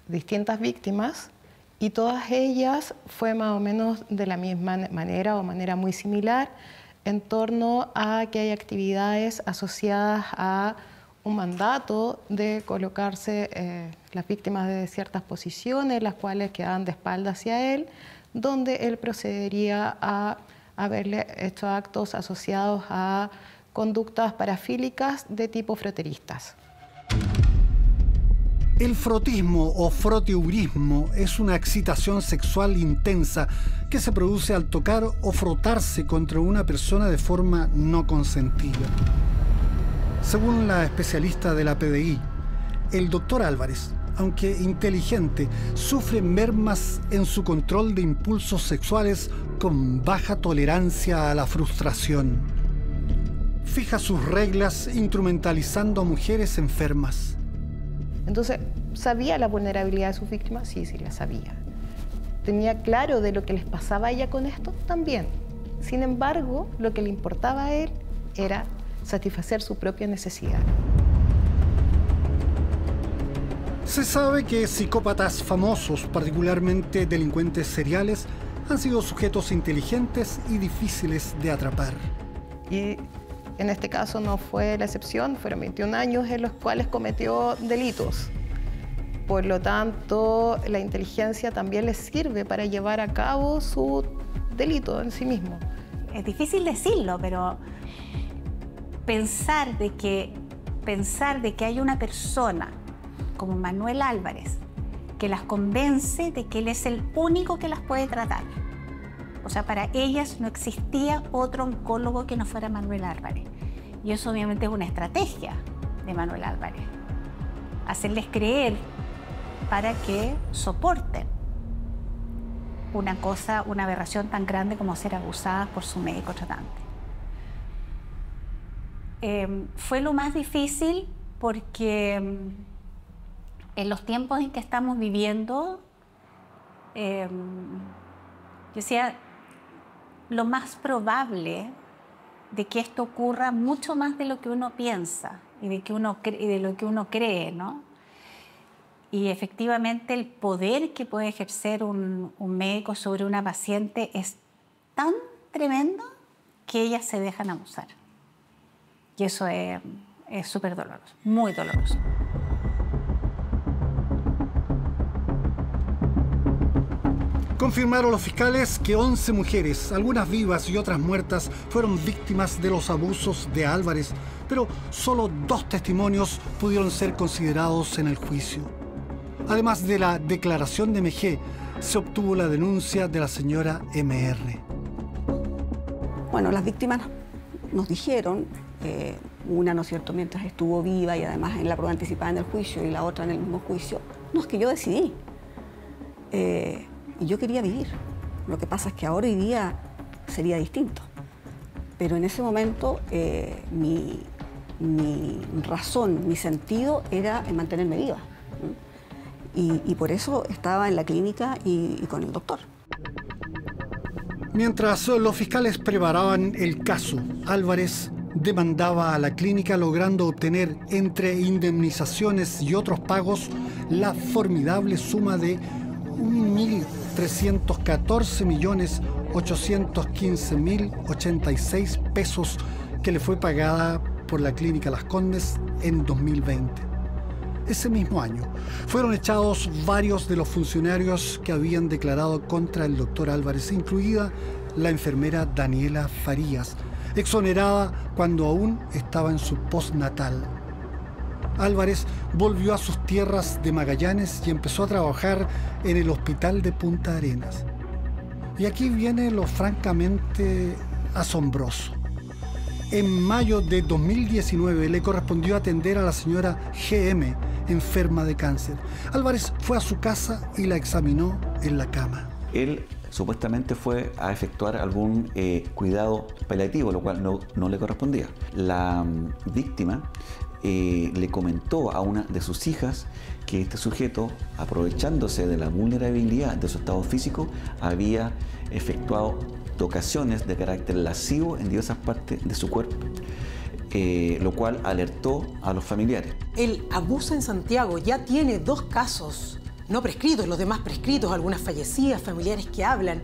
distintas víctimas, y todas ellas fue más o menos de la misma manera o manera muy similar en torno a que hay actividades asociadas a un mandato de colocarse las víctimas de ciertas posiciones, las cuales quedaban de espalda hacia él, donde él procedería a haberle hecho actos asociados a conductas parafílicas de tipo froteristas. El frotismo o frotiurismo es una excitación sexual intensa que se produce al tocar o frotarse contra una persona de forma no consentida. Según la especialista de la PDI, el doctor Álvarez, aunque inteligente, sufre mermas en su control de impulsos sexuales con baja tolerancia a la frustración. Fija sus reglas instrumentalizando a mujeres enfermas. Entonces, ¿sabía la vulnerabilidad de sus víctimas? Sí, la sabía. ¿Tenía claro de lo que les pasaba a ella con esto? También. Sin embargo, lo que le importaba a él era satisfacer su propia necesidad. Se sabe que psicópatas famosos, particularmente delincuentes seriales, han sido sujetos inteligentes y difíciles de atrapar. Y en este caso no fue la excepción, fueron 21 años en los cuales cometió delitos. Por lo tanto, la inteligencia también les sirve para llevar a cabo su delito en sí mismo. Es difícil decirlo, pero pensar de que hay una persona como Manuel Álvarez que las convence de que él es el único que las puede tratar. O sea, para ellas no existía otro oncólogo que no fuera Manuel Álvarez. Y eso obviamente es una estrategia de Manuel Álvarez. Hacerles creer para que soporten una aberración tan grande como ser abusadas por su médico tratante. Fue lo más difícil porque en los tiempos en que estamos viviendo, yo decía, lo más probable de que esto ocurra mucho más de lo que uno piensa y de lo que uno cree, ¿no? Y efectivamente el poder que puede ejercer un médico sobre una paciente es tan tremendo que ellas se dejan abusar. Y eso es súper doloroso, muy doloroso. Confirmaron los fiscales que 11 mujeres, algunas vivas y otras muertas, fueron víctimas de los abusos de Álvarez, pero solo 2 testimonios pudieron ser considerados en el juicio. Además de la declaración de Mejé, se obtuvo la denuncia de la señora MR. Bueno, las víctimas nos dijeron, una, ¿no es cierto?, mientras estuvo viva y además en la prueba anticipada en el juicio y la otra en el mismo juicio, no, es que yo decidí. Y yo quería vivir. Lo que pasa es que ahora hoy día sería distinto. Pero en ese momento mi razón, mi sentido era mantenerme viva. Y por eso estaba en la clínica y con el doctor. Mientras los fiscales preparaban el caso, Álvarez demandaba a la clínica logrando obtener entre indemnizaciones y otros pagos la formidable suma de 1.314.815.086 pesos que le fue pagada por la clínica Las Condes en 2020. Ese mismo año fueron echados varios de los funcionarios que habían declarado contra el doctor Álvarez, incluida la enfermera Daniela Farías, exonerada cuando aún estaba en su postnatal. Álvarez volvió a sus tierras de Magallanes y empezó a trabajar en el hospital de Punta Arenas. Y aquí viene lo francamente asombroso. En mayo de 2019 le correspondió atender a la señora GM, enferma de cáncer. Álvarez fue a su casa y la examinó en la cama. Él supuestamente fue a efectuar algún cuidado paliativo, lo cual no le correspondía. La víctima le comentó a una de sus hijas que este sujeto, aprovechándose de la vulnerabilidad de su estado físico, había efectuado tocaciones de carácter lascivo en diversas partes de su cuerpo, lo cual alertó a los familiares. El abuso en Santiago ya tiene 2 casos no prescritos, los demás prescritos, algunas fallecidas, familiares que hablan,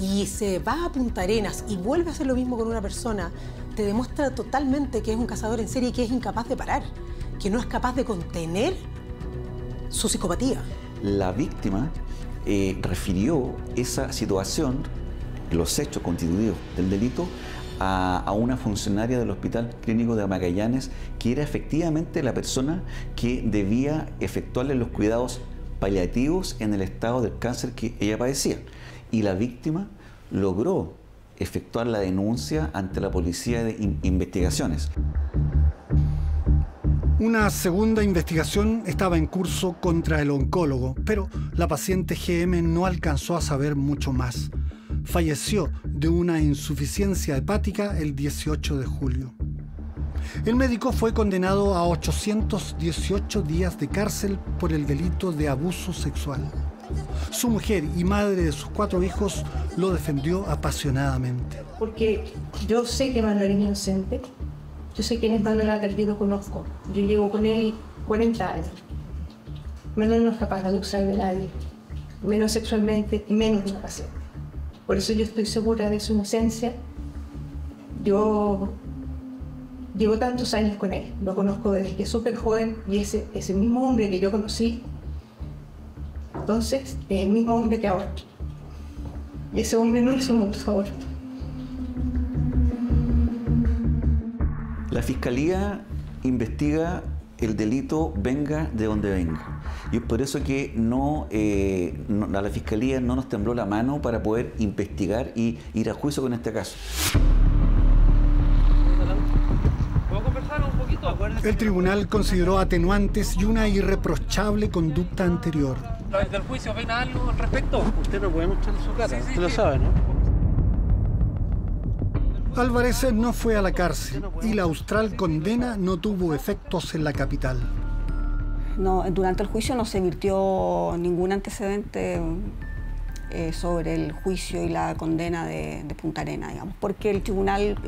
y se va a Punta Arenas y vuelve a hacer lo mismo con una persona, te demuestra totalmente que es un cazador en serie y que es incapaz de parar, que no es capaz de contener su psicopatía. La víctima refirió esa situación, los hechos constitutivos del delito, a una funcionaria del Hospital Clínico de Magallanes, que era efectivamente la persona que debía efectuarle los cuidados paliativos en el estado del cáncer que ella padecía. Y la víctima logró efectuar la denuncia ante la Policía de Investigaciones. Una segunda investigación estaba en curso contra el oncólogo, pero la paciente GM no alcanzó a saber mucho más. Falleció de una insuficiencia hepática el 18 de julio. El médico fue condenado a 818 días de cárcel por el delito de abuso sexual. Su mujer y madre de sus 4 hijos lo defendió apasionadamente. Porque yo sé que Manuel es inocente. Yo sé quién es Manuel Álvarez, lo conozco. Yo llevo con él 40 años. Manuel no es capaz de abusar de nadie, menos sexualmente y menos de una paciente. Por eso yo estoy segura de su inocencia. Yo llevo tantos años con él, lo conozco desde que es súper joven y ese mismo hombre que yo conocí, entonces es el mismo hombre que ahora. Y ese hombre no hizo mucho favor. La Fiscalía investiga el delito venga de donde venga. Y es por eso que a la Fiscalía no nos tembló la mano para poder investigar y ir a juicio con este caso. ¿Puedo conversar un poquito? El tribunal consideró atenuantes y una irreprochable conducta anterior. ¿Desde el juicio ven algo al respecto? Usted no puede mostrar su cara, sí, usted lo sabe, ¿no? Álvarez no fue a la cárcel y la austral condena no tuvo efectos en la capital. No, durante el juicio no se virtió ningún antecedente sobre el juicio y la condena de Punta Arenas, digamos, porque el tribunal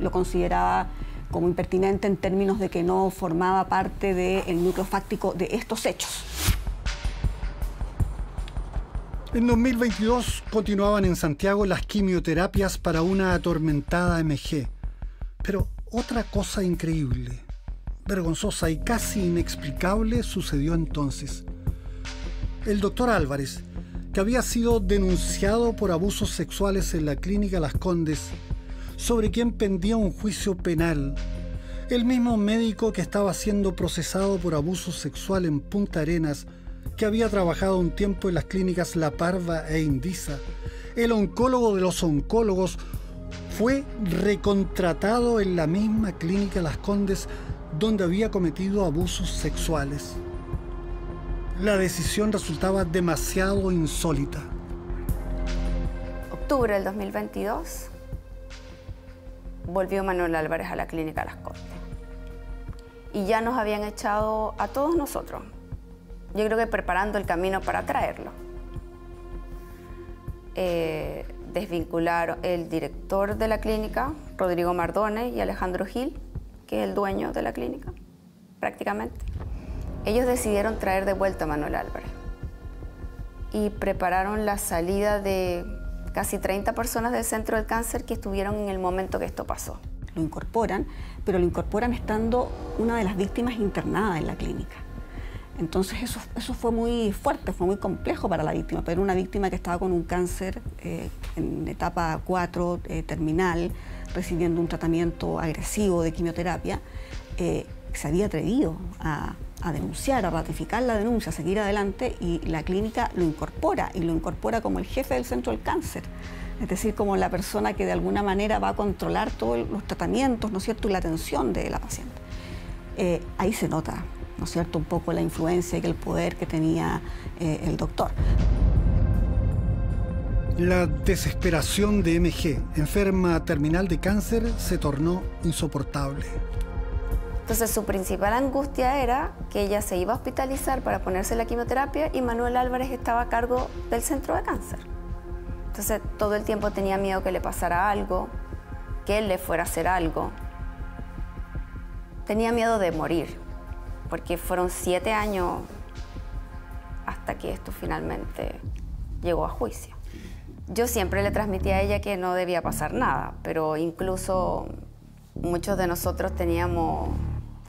lo consideraba como impertinente en términos de que no formaba parte del núcleo fáctico de estos hechos. En 2022 continuaban en Santiago las quimioterapias para una atormentada MG. Pero otra cosa increíble, vergonzosa y casi inexplicable sucedió entonces. El doctor Álvarez, que había sido denunciado por abusos sexuales en la clínica Las Condes, sobre quien pendía un juicio penal, el mismo médico que estaba siendo procesado por abuso sexual en Punta Arenas, que había trabajado un tiempo en las clínicas La Parva e Indisa, el oncólogo de los oncólogos, fue recontratado en la misma clínica Las Condes donde había cometido abusos sexuales. La decisión resultaba demasiado insólita. Octubre del 2022 volvió Manuel Álvarez a la clínica Las Condes y ya nos habían echado a todos nosotros. Yo creo que preparando el camino para traerlo. Desvincularon el director de la clínica, Rodrigo Mardones, y Alejandro Gil, que es el dueño de la clínica, prácticamente. Ellos decidieron traer de vuelta a Manuel Álvarez y prepararon la salida de casi 30 personas del centro del cáncer que estuvieron en el momento que esto pasó. Lo incorporan, pero lo incorporan estando una de las víctimas internada en la clínica. Entonces eso fue muy fuerte, fue muy complejo para la víctima, pero una víctima que estaba con un cáncer en etapa 4, terminal, recibiendo un tratamiento agresivo de quimioterapia, se había atrevido a denunciar, a ratificar la denuncia, a seguir adelante, y la clínica lo incorpora como el jefe del centro del cáncer. Es decir, como la persona que de alguna manera va a controlar todos los tratamientos, ¿no es cierto?, y la atención de la paciente. Ahí se nota, ¿no es cierto?, un poco la influencia y el poder que tenía el doctor. La desesperación de MG, enferma terminal de cáncer, se tornó insoportable. Entonces su principal angustia era que ella se iba a hospitalizar para ponerse la quimioterapia y Manuel Álvarez estaba a cargo del centro de cáncer. Entonces todo el tiempo tenía miedo que le pasara algo, que él le fuera a hacer algo. Tenía miedo de morir, porque fueron 7 años hasta que esto finalmente llegó a juicio. Yo siempre le transmití a ella que no debía pasar nada, pero incluso muchos de nosotros teníamos...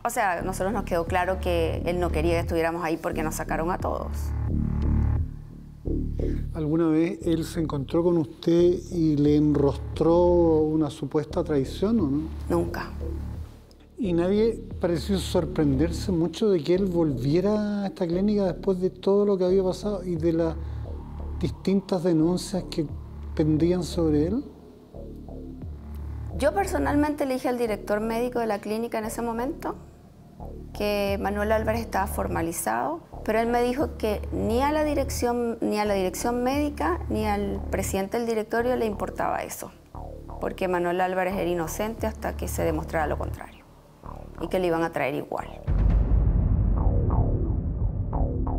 O sea, a nosotros nos quedó claro que él no quería que estuviéramos ahí porque nos sacaron a todos. ¿Alguna vez él se encontró con usted y le enrostró una supuesta traición o no? Nunca. ¿Y nadie pareció sorprenderse mucho de que él volviera a esta clínica después de todo lo que había pasado y de las distintas denuncias que pendían sobre él? Yo personalmente le dije al director médico de la clínica en ese momento que Manuel Álvarez estaba formalizado, pero él me dijo que ni a la dirección médica ni al presidente del directorio le importaba eso, porque Manuel Álvarez era inocente hasta que se demostrara lo contrario y que le iban a traer igual.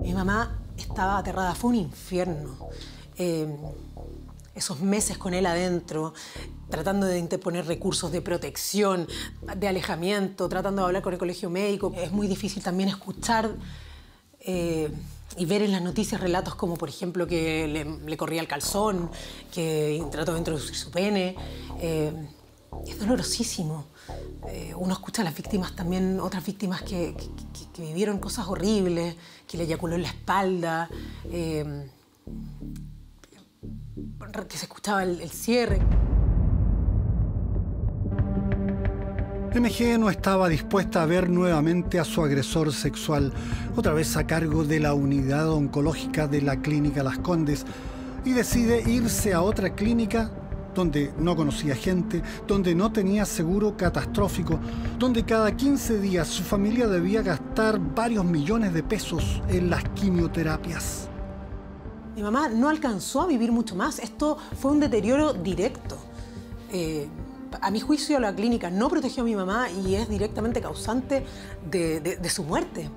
Mi mamá estaba aterrada, fue un infierno. Esos meses con él adentro, tratando de interponer recursos de protección, de alejamiento, tratando de hablar con el colegio médico. Es muy difícil también escuchar y ver en las noticias relatos como, por ejemplo, que le corría el calzón, que trató de introducir su pene. Es dolorosísimo. Uno escucha a las víctimas también, otras víctimas que vivieron cosas horribles, que le eyaculó en la espalda, que se escuchaba el cierre. MG no estaba dispuesta a ver nuevamente a su agresor sexual, otra vez a cargo de la unidad oncológica de la Clínica Las Condes, y decide irse a otra clínica donde no conocía gente, donde no tenía seguro catastrófico, donde cada 15 días su familia debía gastar varios millones de pesos en las quimioterapias. Mi mamá no alcanzó a vivir mucho más. Esto fue un deterioro directo. A mi juicio, la clínica no protegió a mi mamá y es directamente causante de su muerte.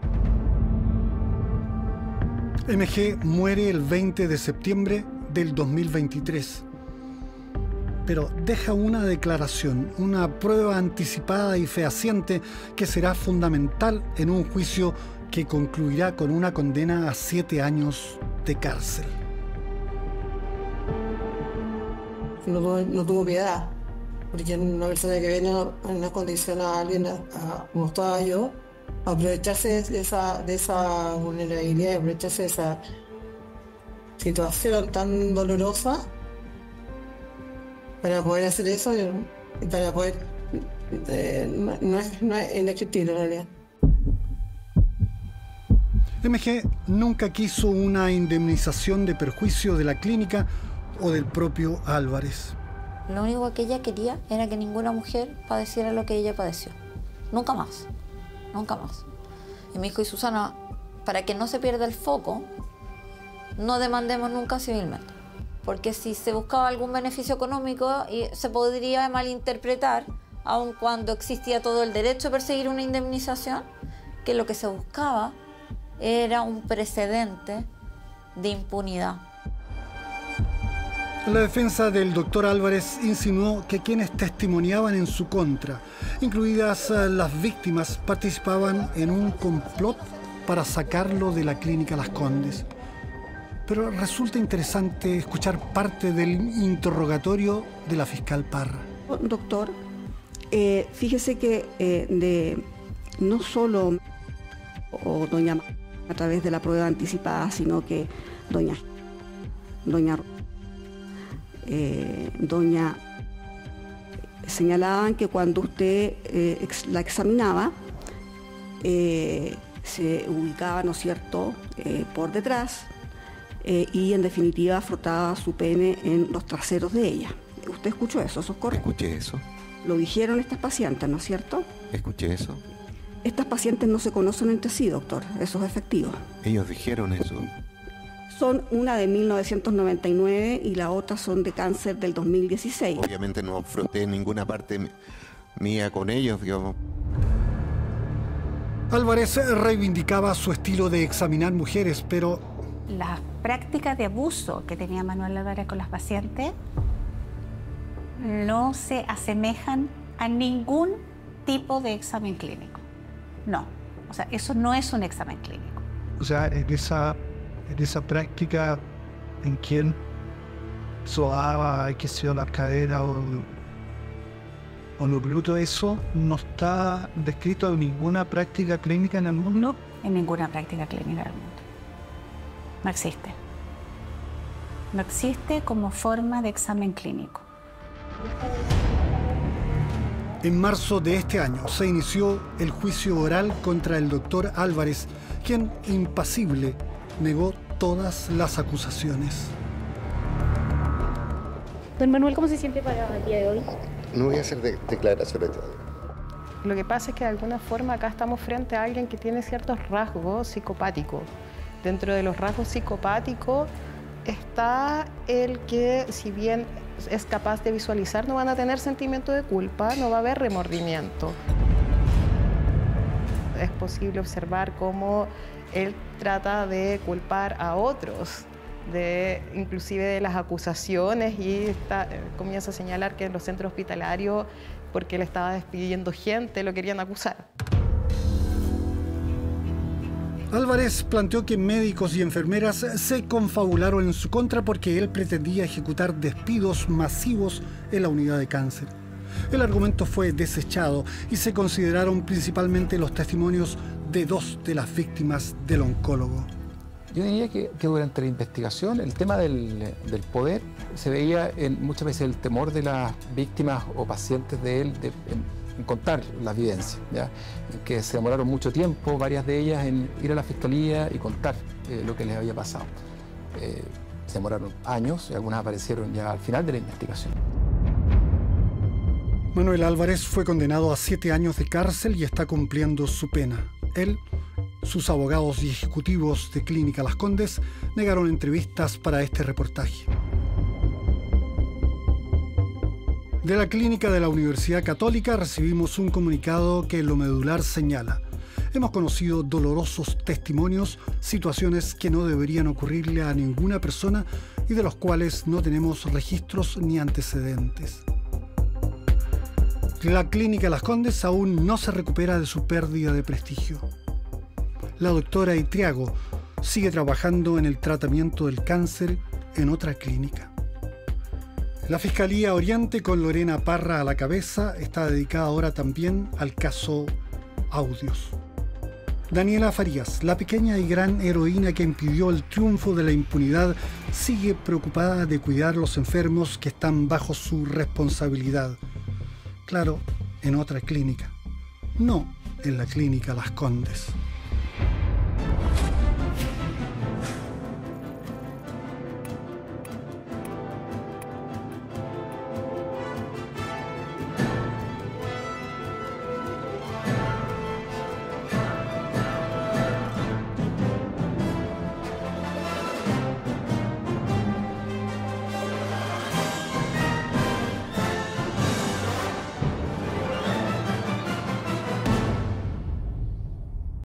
MG muere el 20 de septiembre del 2023. Pero deja una declaración, una prueba anticipada y fehaciente que será fundamental en un juicio que concluirá con una condena a 7 años de cárcel. No tuvo piedad, porque una persona que viene en una condición a alguien, como estaba yo, aprovecharse de esa vulnerabilidad, aprovecharse de esa situación tan dolorosa para poder hacer eso y para poder... no es indescriptible en realidad. MG nunca quiso una indemnización de perjuicio de la clínica o del propio Álvarez. Lo único que ella quería era que ninguna mujer padeciera lo que ella padeció. Nunca más. Nunca más. Y me dijo, y Susana, para que no se pierda el foco, no demandemos nunca civilmente. Porque si se buscaba algún beneficio económico, se podría malinterpretar, aun cuando existía todo el derecho a perseguir una indemnización, que lo que se buscaba era un precedente de impunidad. La defensa del doctor Álvarez insinuó que quienes testimoniaban en su contra, incluidas las víctimas, participaban en un complot para sacarlo de la Clínica Las Condes. Pero resulta interesante escuchar parte del interrogatorio de la fiscal Parra. Doctor, fíjese que no solo doña a través de la prueba anticipada, sino que doña señalaban que cuando usted la examinaba, se ubicaba, ¿no es cierto?, por detrás y en definitiva frotaba su pene en los traseros de ella. ¿Usted escuchó eso? ¿Eso es correcto? Escuché eso. Lo dijeron estas pacientes, ¿no es cierto? Escuché eso. Estas pacientes no se conocen entre sí, doctor. Eso es efectivo. Ellos dijeron eso. Son una de 1999 y la otra son de cáncer del 2016. Obviamente no froté ninguna parte mía con ellos, digamos. Álvarez reivindicaba su estilo de examinar mujeres, pero... Las prácticas de abuso que tenía Manuel Álvarez con las pacientes no se asemejan a ningún tipo de examen clínico. No, o sea, eso no es un examen clínico. O sea, en esa práctica en quien soaba, que sea la cadera o lo bruto, eso no está descrito en ninguna práctica clínica en el mundo. No, en ninguna práctica clínica del mundo. No existe. No existe como forma de examen clínico. En marzo de este año se inició el juicio oral contra el doctor Álvarez, quien, impasible, negó todas las acusaciones. Don Manuel, ¿cómo se siente para el día de hoy? No voy a hacer declaraciones todavía. Lo que pasa es que de alguna forma acá estamos frente a alguien que tiene ciertos rasgos psicopáticos. Dentro de los rasgos psicopáticos está el que, si bien es capaz de visualizar, no van a tener sentimiento de culpa, no va a haber remordimiento. Es posible observar cómo él trata de culpar a otros, inclusive de las acusaciones, y comienza a señalar que en los centros hospitalarios, porque él estaba despidiendo gente, lo querían acusar. Álvarez planteó que médicos y enfermeras se confabularon en su contra porque él pretendía ejecutar despidos masivos en la unidad de cáncer. El argumento fue desechado y se consideraron principalmente los testimonios de 2 de las víctimas del oncólogo. Yo diría que durante la investigación el tema del poder se veía muchas veces el temor de las víctimas o pacientes de él en contar la evidencia, ¿ya? Que se demoraron mucho tiempo, varias de ellas, en ir a la fiscalía y contar lo que les había pasado. Se demoraron años y algunas aparecieron ya al final de la investigación. Manuel Álvarez fue condenado a 7 años de cárcel y está cumpliendo su pena. Él, sus abogados y ejecutivos de Clínica Las Condes negaron entrevistas para este reportaje. De la clínica de la Universidad Católica recibimos un comunicado que en lo medular señala: hemos conocido dolorosos testimonios, situaciones que no deberían ocurrirle a ninguna persona y de los cuales no tenemos registros ni antecedentes. La clínica Las Condes aún no se recupera de su pérdida de prestigio. La doctora Itriago sigue trabajando en el tratamiento del cáncer en otra clínica. La Fiscalía Oriente, con Lorena Parra a la cabeza, está dedicada ahora también al caso Audios. Daniela Farías, la pequeña y gran heroína que impidió el triunfo de la impunidad, sigue preocupada de cuidar los enfermos que están bajo su responsabilidad. Claro, en otra clínica, no en la clínica Las Condes.